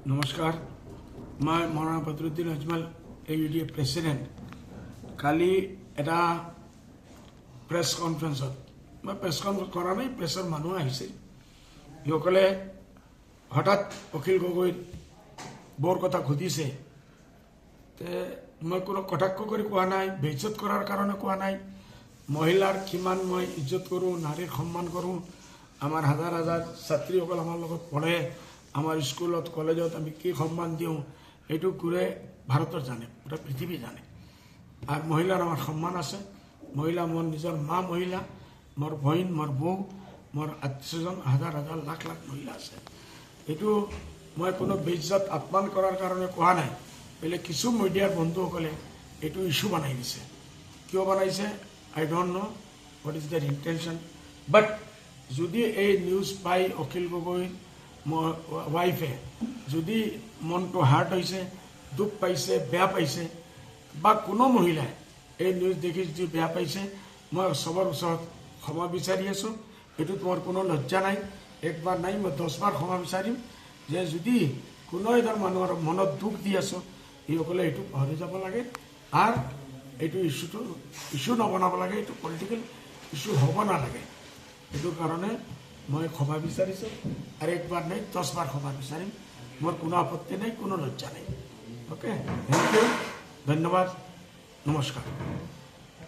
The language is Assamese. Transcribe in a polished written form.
নমস্কাৰ, মই মৌলানা বদৰুদ্দিন আজমল AUDA প্ৰেচিডেণ্ট। কালি এটা প্ৰেছ কনফাৰেন্সত মই প্ৰেছ কনফাৰেন্স কৰা নাই, প্ৰেছৰ মানুহ আহিছিল। সিসকলে হঠাৎ অখিল গগৈৰ বৰ কথা সুধিছে। মই কোনো কটাক্ষ কৰি কোৱা নাই, বেইজ্জত কৰাৰ কাৰণে কোৱা নাই। মহিলাৰ কিমান মই ইজ্জত কৰোঁ, নাৰীৰ সন্মান কৰোঁ। আমাৰ হাজাৰ হাজাৰ ছাত্ৰীসকল আমাৰ লগত পঢ়ে, আমাৰ স্কুলত কলেজত আমি কি সন্মান দিওঁ এইটো গোটেই ভাৰতৰ জানে, গোটেই পৃথিৱী জানে। আৰু মহিলাৰ আমাৰ সন্মান আছে। মহিলা মোৰ নিজৰ মা মহিলা, মোৰ বহিন, মোৰ বৌ, মোৰ আত্মীয়জন হাজাৰ হাজাৰ লাখ লাখ মহিলা আছে। এইটো মই কোনো বেইজ্জত আপমান কৰাৰ কাৰণে কোৱা নাই। বেলেগ কিছু মিডিয়াৰ বন্ধুসকলে এইটো ইছ্যু বনাই দিছে। কিয় বনাইছে I don't know' what is their intention. But যদি এই নিউজ পাই অখিল গগৈৰ ৱাইফে যদি মনটো হাৰ্ট হৈছে, দুখ পাইছে, বেয়া পাইছে, বা কোনো মহিলাই এই নিউজ দেখি যদি বেয়া পাইছে, মই চবৰ ওচৰত ক্ষমা বিচাৰি আছোঁ। এইটোত মোৰ কোনো লজ্জা নাই, একবাৰ নাই, মই 10 বাৰ ক্ষমা বিচাৰিম। যে যদি কোনো এজন মানুহৰ মনত দুখ দি আছোঁ, এইসকলে এইটো পাহৰি যাব লাগে। আৰু এইটো ইছ্যু নবনাব লাগে, এইটো পলিটিকেল ইছ্যু হ'ব নালাগে। এইটোৰ কাৰণে মই ক্ষমা বিচাৰিছোঁ, আৰু একবাৰ নাই 10 বাৰ ক্ষমা বিচাৰিম। মোৰ কোনো আপত্তি নাই, কোনো লজ্জা নাই। অ'কে, থেংক ইউ, ধন্যবাদ, নমস্কাৰ।